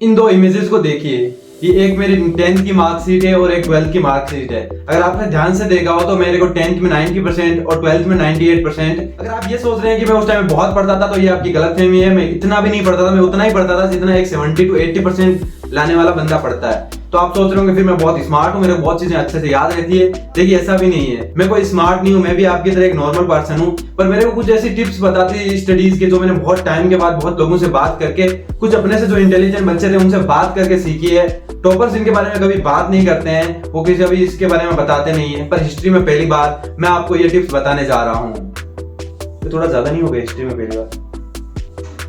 इन दो इमेजेस को देखिए, ये एक मेरी 10th की मार्कशीट है और एक 12th की मार्कशीट है। अगर आपने ध्यान से देखा हो तो मेरे को 10th में 90% और 12th में 98%। अगर आप ये सोच रहे हैं कि मैं उस टाइम में बहुत पढ़ता था तो ये आपकी गलतफहमी है। मैं इतना भी नहीं पढ़ता था, मैं उतना ही पढ़ता था जितना एक 70 to 80% लाने वाला बंदा पढ़ता है। तो आप सोच रहे होंगे फिर मैं बहुत स्मार्ट हूँ, मेरे को बहुत चीजें अच्छे से याद रहती है। देखिए ऐसा भी नहीं है, मैं कोई स्मार्ट नहीं हूँ, मैं भी आपकी तरह एक नॉर्मल पर्सन हूँ। पर मेरे को कुछ ऐसी टिप्स बताती है स्टडीज के जो मैंने बहुत टाइम के बाद बहुत लोगों से बात करके, कुछ अपने से जो इंटेलिजेंट बच्चे थे उनसे बात करके सीखी है। टॉपर्स इनके बारे में कभी बात नहीं करते हैं, वो किसी अभी इसके बारे में बताते नहीं है, पर हिस्ट्री में पहली बार मैं आपको ये टिप्स बताने जा रहा हूँ। तो थोड़ा ज्यादा नहीं हो गया हिस्ट्री में पहली बार,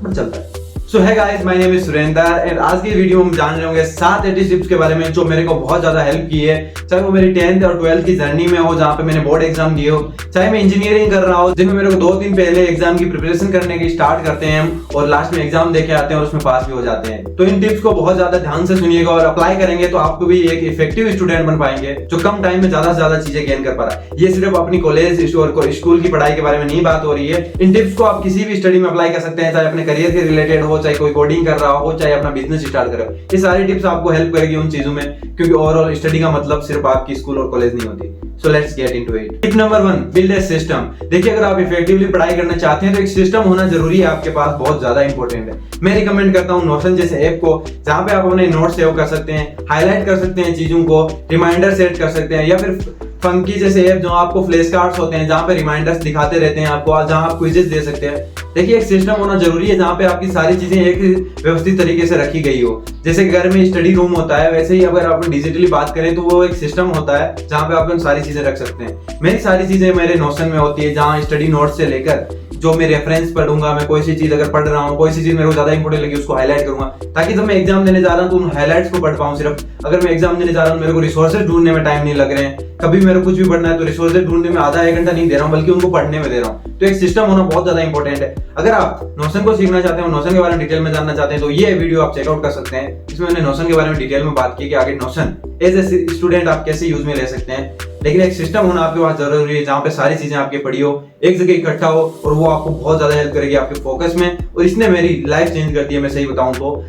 बट चलता है। सो है guys, my name is Surendra and आज की वीडियो में हम जान रहे होंगे 7 ऐसी टिप्स के बारे में जो मेरे को बहुत ज्यादा हेल्प की है, चाहे वो मेरी 10th और 12th की जर्नी में हो जहाँ पे मैंने बोर्ड एग्जाम दिए हो, चाहे मैं इंजीनियरिंग कर रहा हूँ जिनमें मेरे को 2 दिन पहले एग्जाम की प्रिपरेशन करने की स्टार्ट करते हैं हम और लास्ट में एग्जाम देके आते हैं और उसमें पास भी हो जाते हैं। तो इन टिप्स को बहुत ज्यादा ध्यान से सुनिएगा और अप्लाई करेंगे तो आपको भी एक इफेक्टिव स्टूडेंट बन पाएंगे जो कम टाइम में ज्यादा से ज्यादा चीजें गेन कर पा रहा है। ये सिर्फ अपनी कॉलेज और स्कूल की पढ़ाई के बारे में नहीं बात हो रही है। इन टिप्स को आप किसी भी स्टडी में अप्लाई कर सकते हैं, चाहे अपने करियर के रिलेटेड हो, चाहे कोई कोडिंग कर रहा हो, चाहे अपना बिजनेस स्टार्ट करे। ये सारी टिप्स आपको हेल्प करेगी उन चीजों में, क्योंकि ओवरऑल स्टडी का मतलब सिर्फ आपकी स्कूल और कॉलेज नहीं होती। So let's get into it. Tip number 1, build a system. देखिए अगर आप इफेक्टिवली पढ़ाई करना चाहते हैं तो एक सिस्टम होना जरूरी है आपके पास, बहुत ज्यादा इंपॉर्टेंट है। मैं रिकमेंड करता हूँ नोशन जैसे ऐप को, जहाँ पे आप अपने नोट सेव कर सकते हैं, हाईलाइट कर सकते हैं चीजों को, रिमाइंडर सेट कर सकते हैं, या फिर फंकी जैसे ऐप जो आपको फ्लैश कार्ड्स होते हैं जहाँ पे रिमाइंडर्स दिखाते रहते हैं आपको, जहाँ आप क्विजेस दे सकते हैं। देखिए एक सिस्टम होना जरूरी है जहाँ पे आपकी सारी चीजें एक व्यवस्थित तरीके से रखी गई हो। जैसे घर में स्टडी रूम होता है, वैसे ही अगर आप डिजिटली बात करें तो वो एक सिस्टम होता है जहाँ पे आप सारी चीजें रख सकते हैं। मेरी सारी चीजें मेरे नोशन में होती है, जहाँ स्टडी नोट से लेकर जो मैं रेफरेंस पढ़ूंगा, मैं कोई सी चीज अगर पढ़ रहा हूँ, कोई सी चीज मेरे को ज्यादा इंपोर्टेंट लगी उसको हाईलाइट करूंगा, ताकि जब मैं एग्जाम देने जा रहा हूँ तो उन हाईलाइट्स को पढ़ पाऊँ। सिर्फ अगर मैं एग्जाम देने जा रहा हूँ मेरे को रिसोर्सेज ढूंढने में टाइम नहीं लग रहे हैं, कभी मेरे को कुछ भी पढ़ना है तो रिसोर्सेज ढूंढने में आधा 1 घंटा नहीं दे रहा हूँ, बल्कि उनको पढ़ने में दे रहा हूँ। तो एक सिस्टम होना बहुत ज्यादा इंपॉर्टेंट है। अगर आप नोशन को सीखना चाहते हैं और नोशन के बारे में डिटेल में जानना चाहते हैं तो ये वीडियो आप चेकआउट कर सकते हैं। इसमें मैंने नोशन के बारे में डिटेल में बात की कि आगे नोशन एज ए स्टूडेंट आप कैसे यूज में ले सकते हैं। लेकिन एक सिस्टम होना आपके पास जरूरी है जहाँ पे सारी चीजें आपकी पड़ी हो, एक जगह इकट्ठा हो, और वो आपको बहुत ज्यादा हेल्प करेगी आपके फोकस में। और इसने मेरी लाइफ चेंज कर दी है, मैं सही बताऊं तो,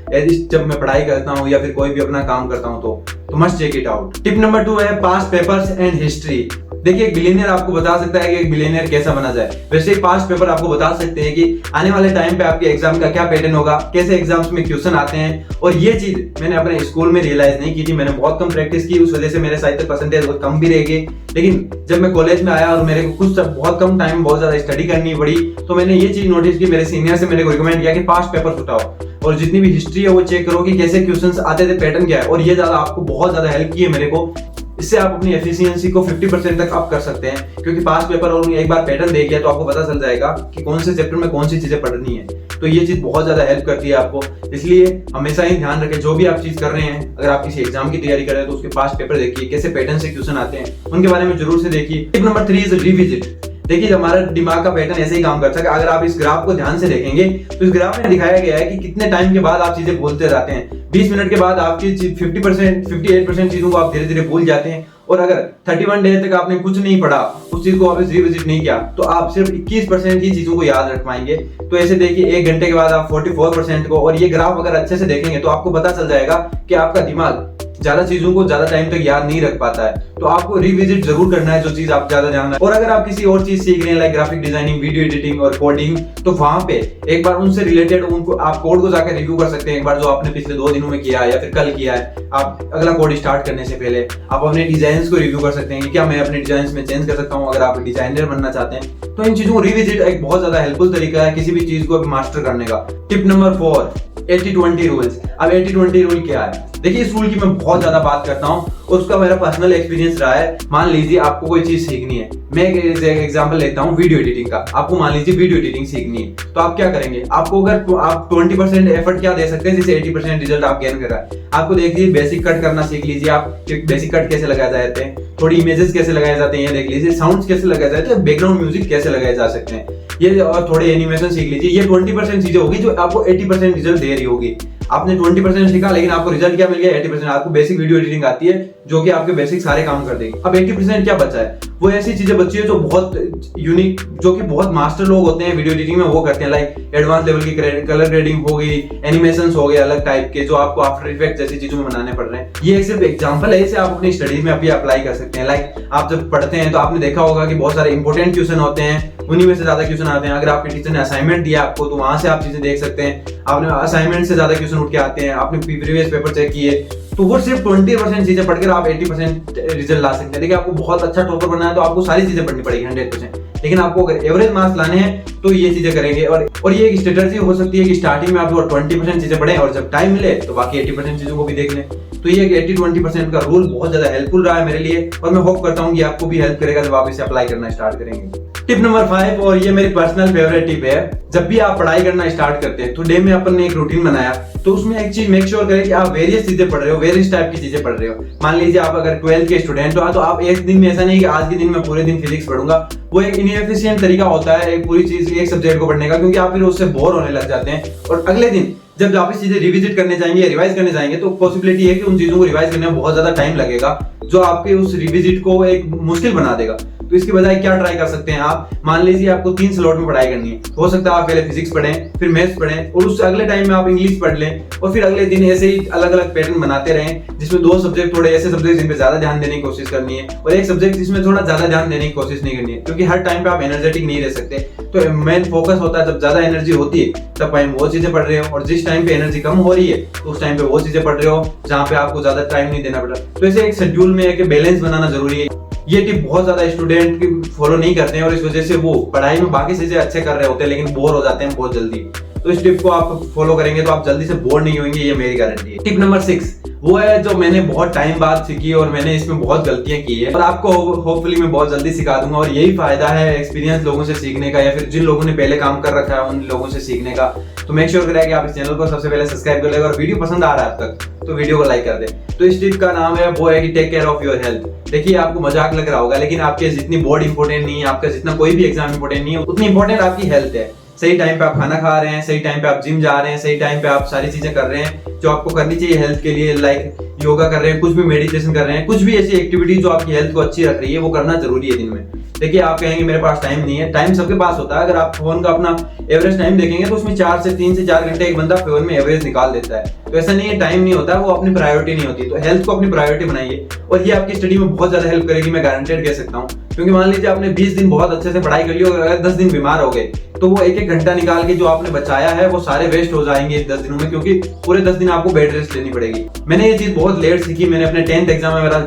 जब मैं पढ़ाई करता हूँ या फिर कोई भी अपना काम करता हूँ तो must check it out. Tip number 2 है पास्ट पेपर्स एंड हिस्ट्री। देखिए एक बिलियनियर आपको बता सकता है कि एक बिलियनियर कैसा बना जाए, वैसे ही पास्ट पेपर आपको बता सकते हैं कि आने वाले टाइम पे आपके एग्जाम का क्या पैटर्न होगा, कैसे एग्जाम्स में क्वेश्चन आते हैं। और ये चीज मैंने अपने स्कूल में रियलाइज नहीं की थी, मैंने बहुत कम प्रैक्टिस की, उस वजह से मेरे साहित्य परसेंटेज बहुत कम भी रह गए। लेकिन जब मैं कॉलेज में आया और मेरे को कुछ बहुत कम टाइम बहुत ज्यादा स्टडी करनी पड़ी, तो मैंने ये चीज नोटिस की, मेरे सीनियर से मेरे को रिकमेंड किया कि पास्ट पेपर उठाओ और जितनी भी हिस्ट्री है वो चेक करो कि कैसे क्वेश्चंस आते थे, पैटर्न क्या है। और ये ज्यादा आपको बहुत ज्यादा हेल्प की है मेरे को। इससे आप अपनी एफिशिएंसी को 50% तक अप कर सकते हैं, क्योंकि पास्ट पेपर और एक बार पैटर्न देख लिया तो आपको पता चल जाएगा कि कौन से चैप्टर में कौन सी चीजें पढ़नी है। तो ये चीज बहुत ज्यादा हेल्प करती है आपको। इसलिए हमेशा ही ध्यान रखें जो भी आप चीज कर रहे हैं, अगर आप किसी एग्जाम की तैयारी कर रहे हैं तो उसके पास्ट पेपर देखिए, कैसे पैटर्न से क्वेश्चन आते हैं उनके बारे में जरूर से देखिए। Tip number 3 is revisit. देखिए हमारा दिमाग का पैटर्न ऐसे ही काम करता है। अगर आप इस ग्राफ को ध्यान से देखेंगे तो इस ग्राफ में दिखाया गया है कि कितने टाइम के बाद आप चीजें भूलते जाते हैं। 20 मिनट के बाद आपकी 58% चीजों को आप धीरे धीरे भूल जाते हैं। और अगर 31 डेज तक आपने कुछ नहीं पढ़ा, उस चीज को वापस रिविजिट नहीं किया, तो आप सिर्फ 21% की चीजों को याद रख पाएंगे। तो ऐसे देखिए 1 घंटे के बाद आप 44% को, और ये ग्राफ अगर अच्छे से देखेंगे तो आपको पता चल जाएगा कि आपका दिमाग ज्यादा चीजों को ज्यादा टाइम तक याद नहीं रख पाता है। तो आपको रिविजिट जरूर करना है जो चीज आप ज्यादा जानना है। और अगर आप किसी और चीज सीख रहे हैं like graphic designing, video editing और कोडिंग, तो वहां पे एक बार उनसे रिलेटेड उनको आप कोड को जाकर रिव्यू कर सकते हैं, एक बार जो आपने पिछले 2 दिनों में किया है या फिर कल किया है। आप अगला कोड स्टार्ट करने से पहले आप अपने डिजाइन को रिव्यू कर सकते हैं कि क्या मैं अपने डिजाइन में चेंज कर सकता हूँ, अगर आप डिजाइनर बनना चाहते हैं। तो इन चीजों को रिविजिट एक बहुत ज्यादा हेल्पफुल तरीका है किसी भी चीज को मास्टर करने का। Tip number 4, 80-20 rules. अब 80-20 रूल क्या है? देखिए इस रूल की मैं बहुत ज्यादा बात करता हूँ और उसका मेरा पर्सनल एक्सपीरियंस रहा है। मान लीजिए आपको कोई चीज सीखनी है, मैं एक एग्जांपल लेता हूँ वीडियो एडिटिंग का। आपको मान लीजिए वीडियो एडिटिंग सीखनी है, तो आप क्या करेंगे? आपको अगर आप 20% एफर्ट क्या दे सकते हैं जिससे 80% रिजल्ट आप गेन कर रहा है। आपको देखिए बेसिक कट करना सीख लीजिए, आप बेसिक कट कैसे लगाए जाते हैं, थोड़ी इमेजेस कैसे लगाए जाते हैं ये देख लीजिए, साउंड्स कैसे लगाए जाते हैं, बैकग्राउंड म्यूजिक कैसे लगाए जा सकते हैं ये, और थोड़े एनिमेशन सीख लीजिए। ये 20% चीजें होगी जो आपको 80% रिजल्ट दे रही होगी। आपने 20% सीखा लेकिन आपको रिजल्ट क्या मिल गया, 80%। आपको बेसिक वीडियो एडिटिंग आती है जो कि आपके बेसिक सारे काम कर देगी। अब 80% क्या बचा है, वो ऐसी चीजें बची है जो बहुत यूनिक, जो कि बहुत मास्टर लोग होते हैं वीडियो एडिटिंग में वो करते हैं। लाइक एडवांस लेवल की कलर ग्रेडिंग हो गई, एनिमेशंस हो गए अलग टाइप के जो आपको आफ्टर इफेक्ट जैसी चीजों में बनाने पड़ रहे हैं। ये एक सिर्फ एग्जांपल है, इसे आप अपनी स्टडीज में अभी अप्लाई कर सकते हैं। लाइक आप जब पढ़ते हैं तो आपने देखा होगा कि बहुत सारे इंपॉर्टेंट क्वेश्चन होते हैं, उन्हीं में से ज्यादा क्वेश्चन आते हैं। अगर आपके टीचर ने असाइनमेंट दिया आपको तो वहां से आप चीजें देख सकते हैं, आपने असाइनमेंट से ज्यादा क्वेश्चन उठ के आते हैं, आपने प्रीवियस पेपर चेक किए, तो वो सिर्फ 20% चीजें पढ़कर आप 80% रिजल्ट ला सकते हैं। देखिए आपको बहुत अच्छा टॉपर बनना है तो आपको सारी चीजें पढ़नी पड़ेगी 100%, लेकिन आपको अगर एवरेज मार्क्स लाने हैं तो ये चीजें करेंगे। और ये एक स्ट्रेटजी हो सकती है कि स्टार्टिंग में आप 20% चीजें पढ़ें और जब टाइम मिले तो बाकी 80% चीजों को भी देख लें। तो ये 80-20% का रूल बहुत ज्यादा हेल्पफुल रहा है मेरे लिए और मैं होप करता हूँ कि आपको भी हेल्प करेगा जब आप इसे अप्लाई करना स्टार्ट करेंगे। टिप नंबर 5, और ये मेरी पर्सनल फेवरेट टिप है, जब भी आप पढ़ाई करना स्टार्ट करते हैं तो डे में अपन ने एक रूटीन बनाया तो उसमें एक चीज मेक श्योर करें कि आप वेरियस चीजें पढ़ रहे हो, वेरियस टाइप की चीजें पढ़ रहे हो। मान लीजिए आप अगर 12th के स्टूडेंट हो तो आप एक दिन में ऐसा नहीं कि आज के दिन में पूरे दिन फिजिक्स पढ़ूंगा, वो एक इनएफिशिएंट तरीका होता है एक पूरी चीज एक सब्जेक्ट को पढ़ने का, क्योंकि आप फिर उससे बोर होने लग जाते हैं और अगले दिन जब आप इस चीजें रिविजिट करने जाएंगे, रिवाइज करने जाएंगे तो पॉसिबिलिटी है कि उन चीजों को रिवाइज करने में बहुत ज्यादा टाइम लगेगा जो आपके उस रिविजिट को एक मुश्किल बना देगा। तो इसकी बजाय क्या ट्राई कर सकते हैं आप, मान लीजिए आपको 3 स्लॉट में पढ़ाई करनी है, हो सकता है आप पहले फिजिक्स पढ़ें, फिर मैथ्स पढ़ें और उससे अगले टाइम में आप इंग्लिश पढ़ लें और फिर अगले दिन ऐसे ही अलग अलग पैटर्न बनाते रहें जिसमें 2 सब्जेक्ट थोड़े ऐसे सब्जेक्ट जिन पे ज्यादा ध्यान देने की कोशिश करनी है और एक सब्जेक्ट जिसमें थोड़ा ज्यादा ध्यान देने की कोशिश नहीं करनी है, क्योंकि हर टाइम पे आप एनर्जेटिक नहीं रह सकते। तो मेन फोकस होता है जब ज्यादा एनर्जी होती है तब टाइम वो चीजें पढ़ रहे हो, और जिस टाइम पे एनर्जी कम हो रही है तो उस टाइम पे वो चीजें पढ़ रहे हो जहाँ पे आपको ज्यादा टाइम नहीं देना पड़ रहा। तो ऐसे एक शेड्यूल में एक बैलेंस बनाना जरूरी है। ये टिप बहुत ज्यादा स्टूडेंट फॉलो नहीं करते हैं और इस वजह से वो पढ़ाई में बाकी चीजें अच्छे कर रहे होते हैं लेकिन बोर हो जाते हैं बहुत जल्दी। तो इस टिप को आप फॉलो करेंगे तो आप जल्दी से बोर नहीं होंगे, ये मेरी गारंटी है। टिप नंबर 6 वो है जो मैंने बहुत टाइम बाद सीखी और मैंने इसमें बहुत गलतियां की है और आपको होपफुली मैं बहुत जल्दी सिखा दूंगा। और यही फायदा है एक्सपीरियंस लोगों से सीखने का या फिर जिन लोगों ने पहले काम कर रखा है उन लोगों से सीखने का। तो मेक श्योर करें कि आप इस चैनल को सबसे पहले सब्सक्राइब कर लेगा और वीडियो पसंद आ रहा है अब तक तो वीडियो को लाइक कर दे। तो इस टिप का नाम है वो है कि take care of your health. देखिए आपको मजाक लग रहा होगा लेकिन आपके जितनी बोर्ड इंपॉर्टेंट नहीं है, आपका जितना कोई भी एग्जाम इंपॉर्टेंट नहीं है, उतनी इंपॉर्टेंट आपकी हेल्थ है। सही टाइम पे आप खाना खा रहे हैं, सही टाइम पे आप जिम जा रहे हैं, सही टाइम पे आप सारी चीजें कर रहे हैं जो आपको करनी चाहिए हेल्थ के लिए, लाइक योगा कर रहे हैं, कुछ भी मेडिटेशन कर रहे हैं, कुछ भी ऐसी एक्टिविटी जो आपकी हेल्थ को अच्छी रख रही है वो करना जरूरी है दिन में। देखिए आप कहेंगे मेरे पास टाइम नहीं है, टाइम सबके पास होता है। अगर आप फोन का अपना एवरेज टाइम देखेंगे तो उसमें 3 से 4 घंटे एक बंदा फोन में एवरेज निकाल देता है। तो ऐसा नहीं है टाइम नहीं होता, वो अपनी प्रायोरिटी नहीं होती। तो हेल्थ को अपनी प्रायोरिटी बनाइए और ये आपकी स्टडी में बहुत ज्यादा हेल्प करेगी, मैं गारंटेड कह सकता हूँ। क्योंकि मान लीजिए आपने 20 दिन बहुत अच्छे से पढ़ाई कर ली और अगर 10 दिन बीमार हो गए तो वो 1-1 घंटा निकाल के जो आपने बचाया है वो सारे वेस्ट हो जाएंगे इस 10 दिनों में, क्योंकि पूरे 10 दिन आपको बेड रेस्ट लेनी पड़ेगी। मैंने ये चीज बहुत लेट सीखी। मैंने अपने 10th एग्जाम में मेरा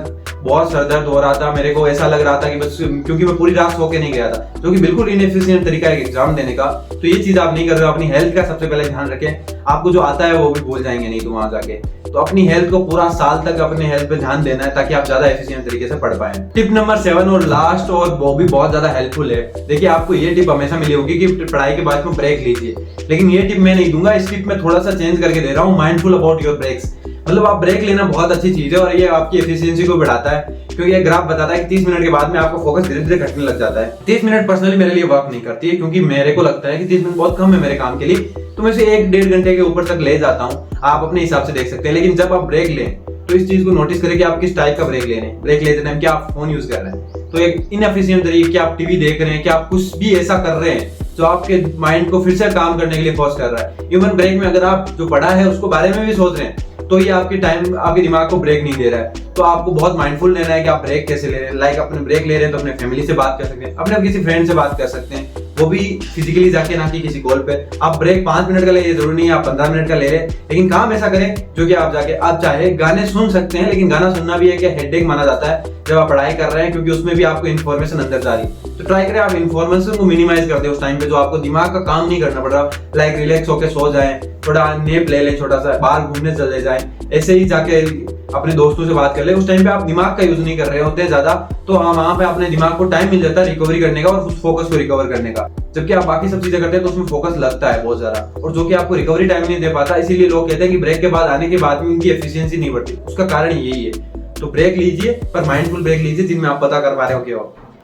बहुत सर दर्द हो रहा था, मेरे को ऐसा लग रहा था कि बस, क्योंकि मैं पूरी रात सो के नहीं गया था, जो कि बिल्कुल इनएफिशिएंट तरीका है एग्जाम देने का। तो ये चीज आप नहीं कर रहे हो, अपनी हेल्थ का सबसे पहले ध्यान रखें। आपको जो आता है वो भी भूल जाएंगे नहीं तो वहां जाके। तो अपनी हेल्थ को पूरा साल तक अपने हेल्थ पे ध्यान देना है ताकि आप ज्यादा एफिशिएंट तरीके से पढ़ पाए। टिप नंबर 7 और लास्ट, और वो भी बहुत ज्यादा हेल्पफुल है। देखिए आपको ये टिप हमेशा मिली होगी कि पढ़ाई के बाद में ब्रेक लीजिए, लेकिन ये टिप मैं नहीं दूंगा। इस टिप में थोड़ा सा चेंज करके दे रहा हूँ, माइंडफुल अबाउट योर ब्रेक्स। मतलब आप ब्रेक लेना बहुत अच्छी चीज है और ये आपकी एफिशिएंसी को बढ़ाता है, क्योंकि ये ग्राफ बताता है कि 30 मिनट के बाद में आपका फोकस धीरे धीरे घटने लग जाता है। 30 मिनट पर्सनली मेरे लिए वर्क नहीं करती है, क्योंकि मेरे को लगता है कि 30 मिनट बहुत कम है मेरे काम के लिए, तो मैं इसे 1-1.5 घंटे के ऊपर तक ले जाता हूँ। आप अपने हिसाब से देख सकते हैं। लेकिन जब आप ब्रेक लें तो इस चीज को नोटिस करें कि आप किस टाइप का ब्रेक ले रहे हैं। ब्रेक लेते टाइम क्या आप फोन यूज कर रहे हैं, तो एक इनएफिशिएंट तरीके क्या आप टीवी देख रहे हैं, क्या आप कुछ भी ऐसा कर रहे हैं जो आपके माइंड को फिर से काम करने के लिए फोर्स कर रहा है। इवन ब्रेक में अगर आप जो पढ़ा है उसको बारे में भी सोच रहे हैं तो ये आपके टाइम आपके दिमाग को ब्रेक नहीं दे रहा है। तो आपको बहुत माइंडफुल रहना है कि आप ब्रेक कैसे ले रहे हैं। लाइक अपने ब्रेक ले रहे हैं तो अपने फैमिली से बात कर सकते हैं, अपने किसी फ्रेंड से बात कर सकते हैं, वो भी फिजिकली जाके, ना कि किसी कॉल पे। आप ब्रेक 5 मिनट का ले, जरूरी नहीं है आप 15 मिनट का ले रहे, लेकिन काम ऐसा करें जो कि आप जाके आप चाहे गाने सुन सकते हैं, लेकिन गाना सुनना भी है कि हेडेक माना जाता है जब आप पढ़ाई कर रहे हैं, क्योंकि उसमें भी आपको इन्फॉर्मेशन अंदर जा रही है। तो ट्राई करें आप इन्फॉर्मेशन को मिनिमाइज कर दे उस टाइम पे जो आपको दिमाग का काम नहीं करना पड़ रहा। लाइक रिलैक्स होकर सो जाए, थोड़ा नेप ले लें, छोटा सा बाहर घूमने चले जाए, ऐसे ही जाके अपने दोस्तों से बात कर ले। उस टाइम पे आप दिमाग का यूज नहीं कर रहे होते ज्यादा, तो वहां पे अपने दिमाग को टाइम मिल जाता है रिकवरी करने का और उस फोकस को रिकवर करने का। जबकि आप बाकी सब चीजें करते हैं तो उसमें फोकस लगता है बहुत ज्यादा, और जो कि आपको रिकवरी टाइम नहीं दे पाता। इसीलिए लोग कहते हैं कि ब्रेक के बाद आने के बाद भी उनकी एफिशिएंसी नहीं बढ़ती। उसका कारण यही है। तो ब्रेक लीजिए, पर माइंडफुल ब्रेक लीजिए जिनमें आप पता कर पा रहे हो कि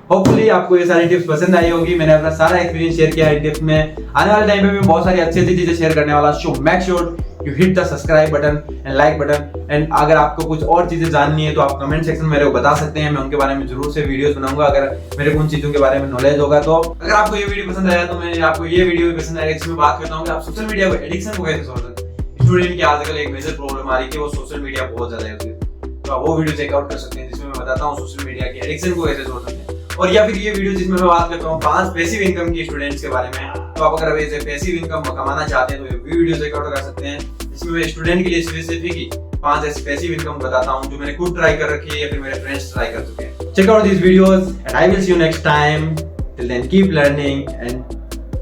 होपफुली आपको ये सारी टिप्स पसंद आई होगी। मैंने अपना सारा एक्सपीरियंस शेयर किया है टिप्स में। आने वाले टाइम पे भी बहुत सारी अच्छी अच्छी चीजें शेयर करने वाला। So make sure you hit the subscribe button and like button. And अगर आपको कुछ और चीजें जाननी है तो आप कमेंट सेक्शन में मेरे को बता सकते हैं, मैं उनके बारे में जरूर से वीडियोस बनाऊंगा अगर मेरे को उन चीजों के बारे में नॉलेज होगा। तो अगर आपको ये वीडियो पसंद आया तो मैं आपको ये वीडियो भी पसंद आएगा जिसमें बात करता हूँ कि आप सोशल मीडिया को एडिक्शन को कैसे सोच सकते हैं। स्टूडेंट की आजकल एक मेजर प्रॉब्लम आ रही है कि वो सोशल मीडिया बहुत ज्यादा यूज करते हैं, तो आप वो वीडियो चेकआउट कर सकते हैं जिसमें मैं बताता हूँ सोशल मीडिया की एडिक्शन को कैसे छोड़ सकते हैं। और या फिर ये वीडियो जिसमें मैं बात करता हूँ 5 पैसिव इनकम की स्टूडेंट्स के बारे में, तो आप अगर वैसे पैसिव इनकम कमाना चाहते हैं तो ये वीडियो चेकआउट कर सकते हैं जिसमें मैं स्टूडेंट के लिए स्पेसिफिक 5 ऐसी पैसिव इनकम बताता हूँ जो मैंने खुद ट्राई कर रखी है या फिर मेरे फ्रेंड्स ट्राई कर चुके हैं। Check out this videos and I will see you next time. Till then keep learning and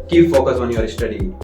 keep focus on your study.